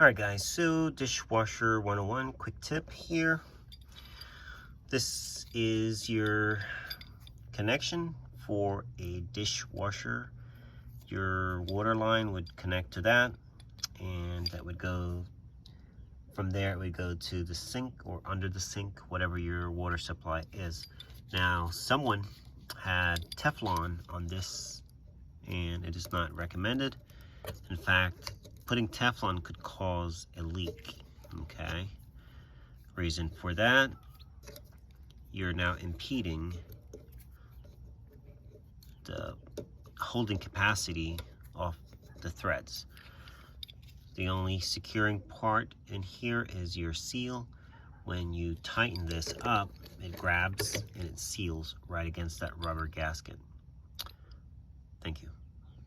Alright guys, so Dishwasher 101, quick tip here. This is your connection for a dishwasher. Your water line would connect to that, and that would go, from there it would go to the sink or under the sink, whatever your water supply is. Now, someone had Teflon on this, and it is not recommended. In fact, putting Teflon could cause a leak, okay? Reason for that, you're now impeding the holding capacity of the threads. The only securing part in here is your seal. When you tighten this up, it grabs and it seals right against that rubber gasket. Thank you.